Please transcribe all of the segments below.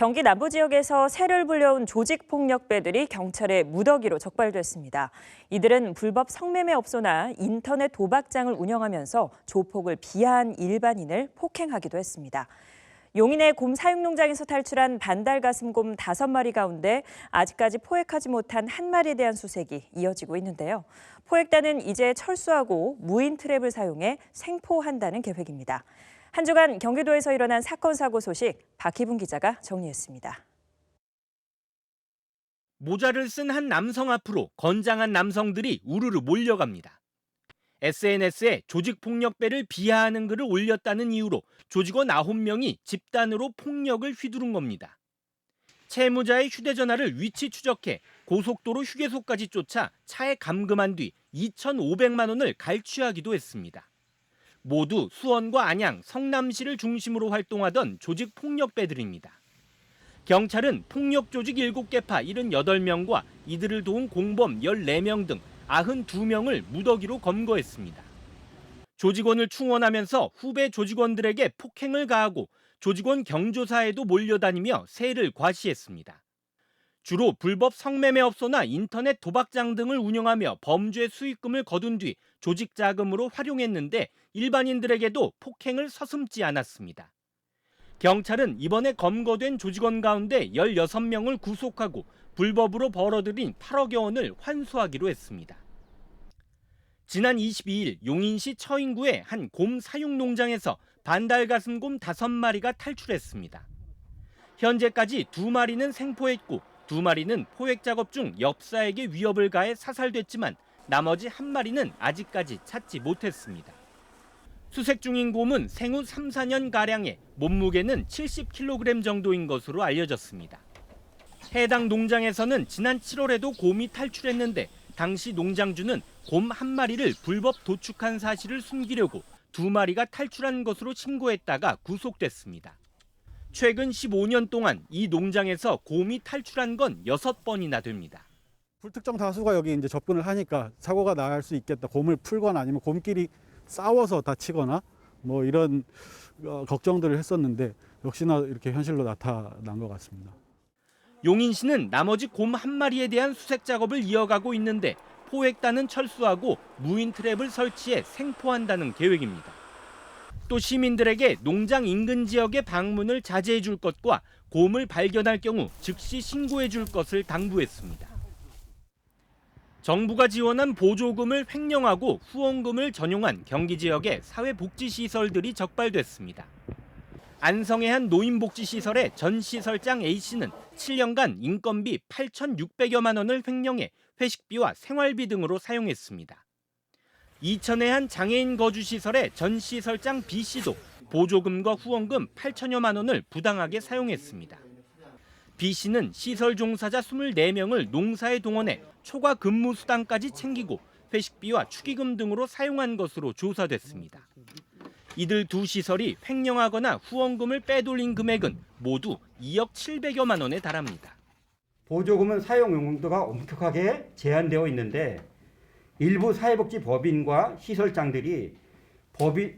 경기 남부 지역에서 새를 불려온 조직폭력배들이 경찰의 무더기로 적발됐습니다. 이들은 불법 성매매업소나 인터넷 도박장을 운영하면서 조폭을 비하한 일반인을 폭행하기도 했습니다. 용인의 곰 사육농장에서 탈출한 반달가슴곰 5마리 가운데 아직까지 포획하지 못한 한 마리에 대한 수색이 이어지고 있는데요. 포획단은 이제 철수하고 무인 트랩을 사용해 생포한다는 계획입니다. 한 주간 경기도에서 일어난 사건 사고 소식 박희분 기자가 정리했습니다. 모자를 쓴 한 남성 앞으로 건장한 남성들이 우르르 몰려갑니다. SNS에 조직폭력배를 비하하는 글을 올렸다는 이유로 조직원 9명이 집단으로 폭력을 휘두른 겁니다. 채무자의 휴대전화를 위치 추적해 고속도로 휴게소까지 쫓아 차에 감금한 뒤 2,500만 원을 갈취하기도 했습니다. 모두 수원과 안양, 성남시를 중심으로 활동하던 조직폭력배들입니다. 경찰은 폭력조직 7개파 78명과 이들을 도운 공범 14명 등 92명을 무더기로 검거했습니다. 조직원을 충원하면서 후배 조직원들에게 폭행을 가하고 조직원 경조사에도 몰려다니며 세를 과시했습니다. 주로 불법 성매매업소나 인터넷 도박장 등을 운영하며 범죄 수익금을 거둔 뒤 조직 자금으로 활용했는데 일반인들에게도 폭행을 서슴지 않았습니다. 경찰은 이번에 검거된 조직원 가운데 16명을 구속하고 불법으로 벌어들인 8억여 원을 환수하기로 했습니다. 지난 22일 용인시 처인구의 한 곰 사육농장에서 반달가슴곰 5마리가 탈출했습니다. 현재까지 2마리는 생포했고 2마리는 포획 작업 중 엽사에게 위협을 가해 사살됐지만 나머지 1마리는 아직까지 찾지 못했습니다. 수색 중인 곰은 생후 3, 4년가량에 몸무게는 70kg 정도인 것으로 알려졌습니다. 해당 농장에서는 지난 7월에도 곰이 탈출했는데 당시 농장주는 곰 1마리를 불법 도축한 사실을 숨기려고 2마리가 탈출한 것으로 신고했다가 구속됐습니다. 최근 15년 동안 이 농장에서 곰이 탈출한 건 6번이나 됩니다. 불특정 다수가 여기 이제 접근을 하니까 사고가 날 수 있겠다. 곰을 풀거나 아니면 곰끼리 싸워서 다치거나 뭐 이런 걱정들을 했었는데 역시나 이렇게 현실로 나타난 것 같습니다. 용인시는 나머지 곰 1마리에 대한 수색 작업을 이어가고 있는데 포획단은 철수하고 무인 트랩을 설치해 생포한다는 계획입니다. 또 시민들에게 농장 인근 지역의 방문을 자제해 줄 것과 곰을 발견할 경우 즉시 신고해 줄 것을 당부했습니다. 정부가 지원한 보조금을 횡령하고 후원금을 전용한 경기 지역의 사회복지시설들이 적발됐습니다. 안성의 한 노인복지시설의 전 시설장 A씨는 7년간 인건비 8,600여만 원을 횡령해 회식비와 생활비 등으로 사용했습니다. 이천의 한 장애인 거주시설의 전 시설장 B씨도 보조금과 후원금 8천여만 원을 부당하게 사용했습니다. B씨는 시설 종사자 24명을 농사에 동원해 초과 근무 수당까지 챙기고 회식비와 축의금 등으로 사용한 것으로 조사됐습니다. 이들 두 시설이 횡령하거나 후원금을 빼돌린 금액은 모두 2억 700여만 원에 달합니다. 보조금은 사용 용도가 엄격하게 제한되어 있는데 일부 사회복지법인과 시설장들이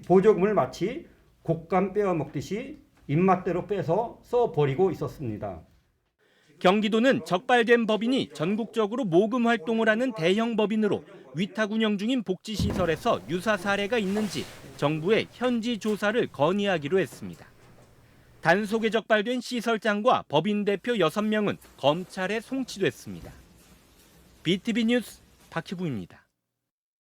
보조금을 마치 곶감 빼어먹듯이 입맛대로 빼서 써버리고 있었습니다. 경기도는 적발된 법인이 전국적으로 모금 활동을 하는 대형 법인으로 위탁 운영 중인 복지시설에서 유사 사례가 있는지 정부에 현지 조사를 건의하기로 했습니다. 단속에 적발된 시설장과 법인 대표 6명은 검찰에 송치됐습니다. BTV 뉴스 박희부입니다.